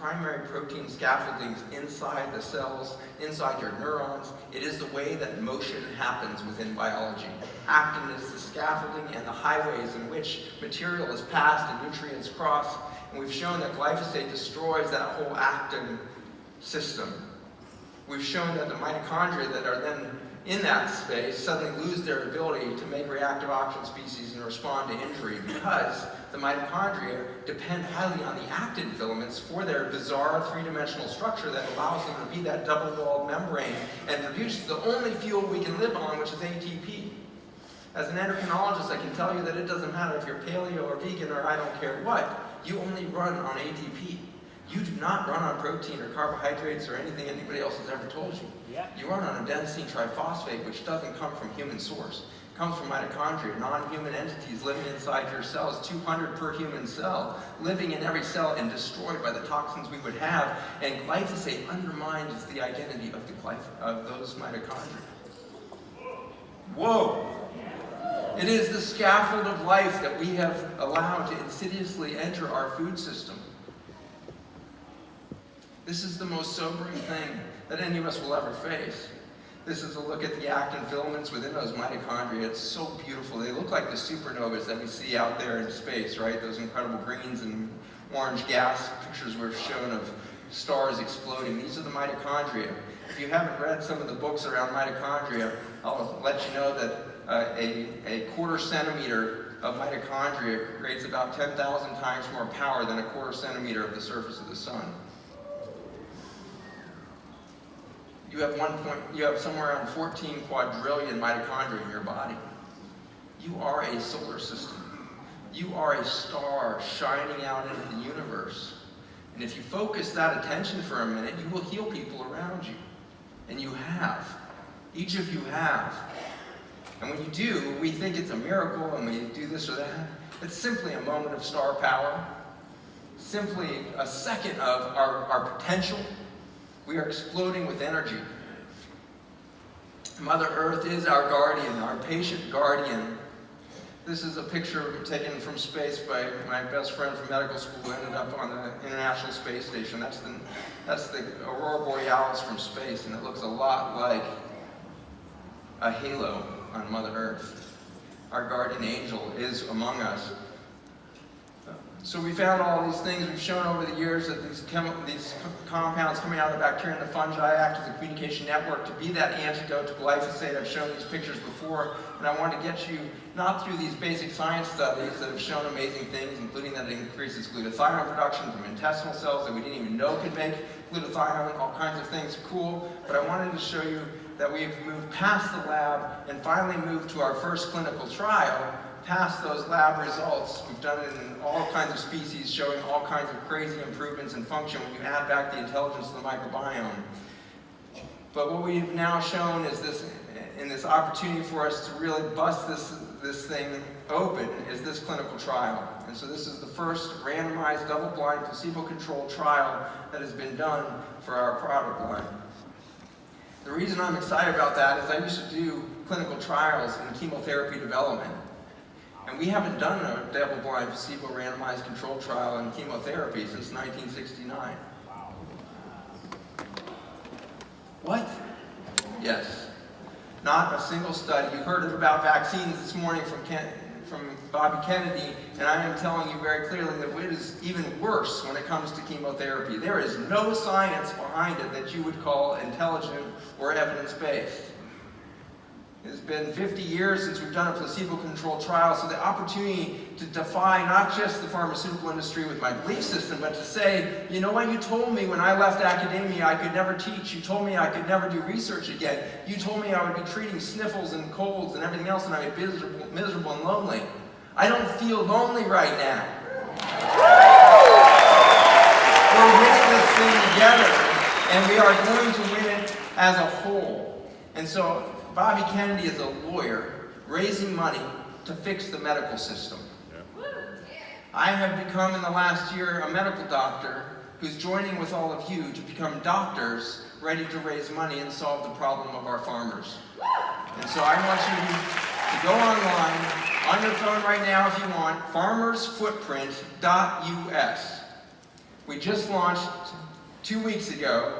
primary protein scaffoldings inside the cells, inside your neurons. It is the way that motion happens within biology. Actin is the scaffolding and the highways in which material is passed and nutrients cross. And we've shown that glyphosate destroys that whole actin system. We've shown that the mitochondria that are then in that space suddenly lose their ability to make reactive oxygen species and respond to injury because the mitochondria depend highly on the actin filaments for their bizarre three-dimensional structure that allows them to be that double-walled membrane and produce the only fuel we can live on, which is ATP. As an endocrinologist, I can tell you that it doesn't matter if you're paleo or vegan or I don't care what, you only run on ATP. You do not run on protein or carbohydrates or anything anybody else has ever told you. Yeah. You run on adenosine triphosphate, which doesn't come from human source. It comes from mitochondria, non-human entities living inside your cells, 200 per human cell, living in every cell and destroyed by the toxins we would have. And glyphosate undermines the identity of those mitochondria. Whoa! It is the scaffold of life that we have allowed to insidiously enter our food system. This is the most sobering thing that any of us will ever face. This is a look at the actin filaments within those mitochondria. It's so beautiful. They look like the supernovas that we see out there in space, right? Those incredible greens and orange gas pictures we've shown of stars exploding. These are the mitochondria. If you haven't read some of the books around mitochondria, I'll let you know that a quarter centimeter of mitochondria creates about 10,000 times more power than a quarter centimeter of the surface of the sun. You have somewhere around 14 quadrillion mitochondria in your body. You are a solar system. You are a star shining out into the universe. And if you focus that attention for a minute, you will heal people around you. And you have. Each of you have. And when you do, we think it's a miracle and we do this or that. It's simply a moment of star power. Simply a second of our potential. We are exploding with energy. Mother Earth is our guardian, our patient guardian. This is a picture taken from space by my best friend from medical school who ended up on the International Space Station. That's the Aurora Borealis from space, and it looks a lot like a halo on Mother Earth. Our guardian angel is among us. So we found all these things. We've shown over the years that these compounds coming out of the bacteria and the fungi act as a communication network to be that antidote to glyphosate. I've shown these pictures before, and I want to get you not through these basic science studies that have shown amazing things, including that it increases glutathione production from intestinal cells that we didn't even know could make glutathione, all kinds of things. Cool. But I wanted to show you that we've moved past the lab and finally moved to our first clinical trial. Past those lab results, we've done it in all kinds of species, showing all kinds of crazy improvements in function when you add back the intelligence of the microbiome. But what we've now shown is this opportunity for us to really bust this thing open is this clinical trial. And so this is the first randomized, double-blind, placebo-controlled trial that has been done for our product line. The reason I'm excited about that is I used to do clinical trials in chemotherapy development. And we haven't done a double-blind, placebo-randomized controlled trial in chemotherapy since 1969. What? Yes. Not a single study. You heard about vaccines this morning from Bobby Kennedy, and I am telling you very clearly that it is even worse when it comes to chemotherapy. There is no science behind it that you would call intelligent or evidence-based. It's been 50 years since we've done a placebo-controlled trial, so the opportunity to defy not just the pharmaceutical industry with my belief system, but to say, you know what, you told me when I left academia I could never teach, you told me I could never do research again, you told me I would be treating sniffles and colds and everything else and I'd be miserable and lonely. I don't feel lonely right now. We're winning this thing together, and we are going to win it as a whole. And so Bobby Kennedy is a lawyer raising money to fix the medical system. Yeah. I have become in the last year a medical doctor who's joining with all of you to become doctors ready to raise money and solve the problem of our farmers. And so I want you to go online, on your phone right now if you want, farmersfootprint.us. We just launched 2 weeks ago